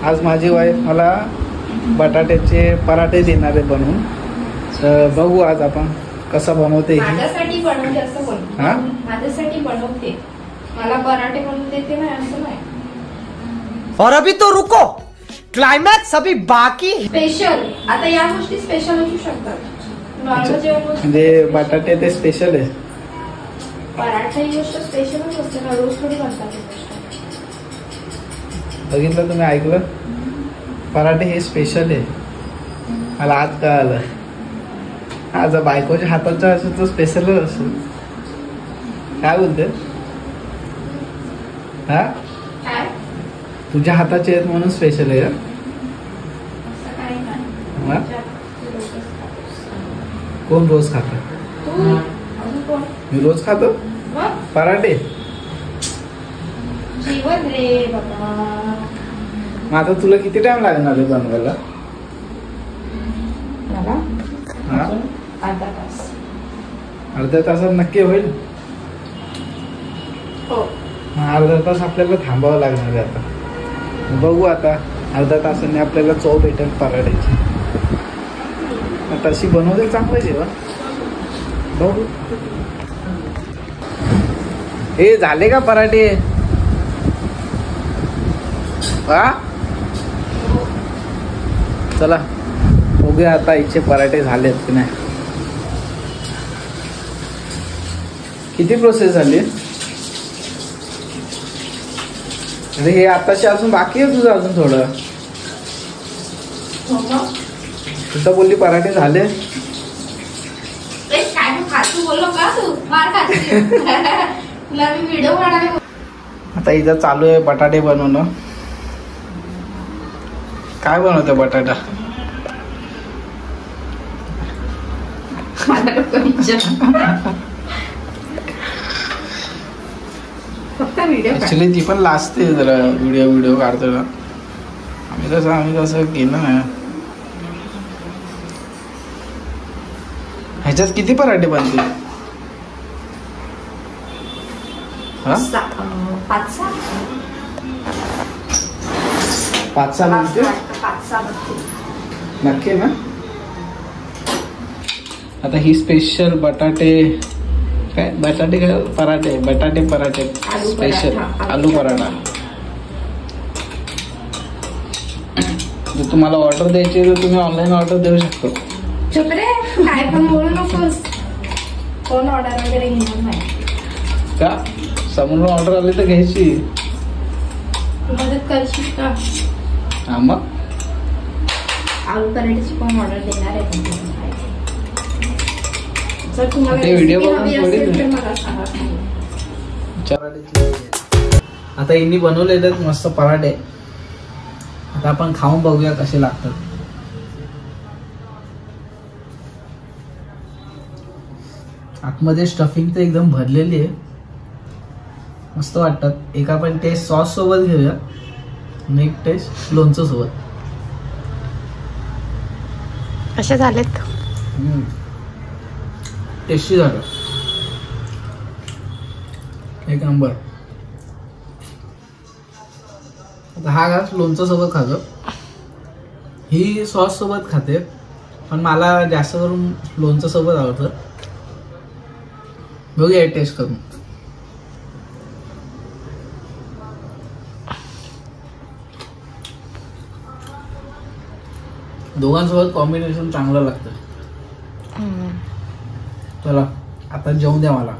आज माझी वाईफ मला बटाट्याचे पराठे देणार आहे बनवून. तर बघू आज आपण कसं बनवते. माझ्यासाठी बनवते असं बोल. हा, माझ्यासाठी बनवते, मला पराठे बनवून देते ना असं नाही. और अभी तो रुको, क्लाइमैक्स अभी बाकी. स्पेशल आता या गोष्टी स्पेशल असू शकतात. नॉर्मल जेवण म्हणजे बटाटे ते स्पेशल आहे. पराठा ही गोष्ट स्पेशलच असते ना, रोज थोडी बनतात. बघितलं तुम्ही, ऐकलं, पराठे हे स्पेशल आहे. मला आज कळालं. आज बायकोच्या हाताचं असेल तर स्पेशलच असेल. काय बोलते? हा, काय तुझ्या हाताचे आहेत म्हणून स्पेशल आहे. असं काही नाही. हा? कोण रोज खात? तू अजून कोण? मी रोज खातो मग पराठे. जीवन रे बाबा. मग आता तुला किती टाइम लागणार आहे बनवायला? मला हा, अर्धा तास. अर्ध्या तासात नक्की होईल. हो, मग अर्धा तास आपल्याला थांबावं लागणार आहे. आता बघू, आता अर्ध्या तासाने आपल्याला चव भेटेल पराठ्याची. तशी बनवते चांगलं जेवण. बघू. हे झाले का पराठे? हा, चला बघूया आता इथे पराठे झालेत की नाही. किती प्रोसेस झाली? अरे हे आताशी अजून बाकी आहे तुझं, अजून थोडं. तुझं बोलली पराठे झाले. काय खातू बोललो का तू? मार खाते तुला मी व्हिडिओ बनायला. आता इथं चालू आहे बटाटे बनवणं. काय बनवते बटाटा? फक्त व्हिडिओ ऍक्च्युली ती पण लाजते जरा व्हिडिओ काढतो ना. आम्ही कसं केलं ना. ह्याच्यात किती पराठे बनतील? हा, 5-6 बनतील. 5-6 नक्की ना. आता ही स्पेशल बटाटे काय पराठे आलू स्पेशल पराठा. आलू पराठा. जर तुम्हाला ऑर्डर द्यायची तर तुम्ही ऑनलाईन ऑर्डर देऊ शकतो. चुप रे, काय पण बोलू नकोस. कोण ऑर्डर वगैरे घेणार नाही का? समोरून ऑर्डर आली तर घ्यायची. तू मदत करशील का? हा, मग आलू पराठ्याची कोण ऑर्डर देणार आहे का? जर तुम्हाला ते व्हिडिओ recipe बघून हवी थोडी असेल तर ना. मला सांगा. आता यांनी बनवलेले मस्त पराठे. आता आपण खाऊन बघूया कसे लागतात. आतमध्ये स्टफिंग तर एकदम भरलेली आहे, मस्त वाटतात. एक आपण टेस्ट सॉस सोबत घेऊया आणि एक टेस्ट लोणचं सोबत. कसे झालेत? टेस्टी झालं, एक नंबर. आता हा घास लोणचं सोबत खातो, ही सॉस सोबत खाते, पण मला जास्त करून लोणचं सोबत आवडतं. बघूया टेस्ट करून. दोघांसोबत कॉम्बिनेशन चांगलं लागतं. चला आता जेवून द्या मला.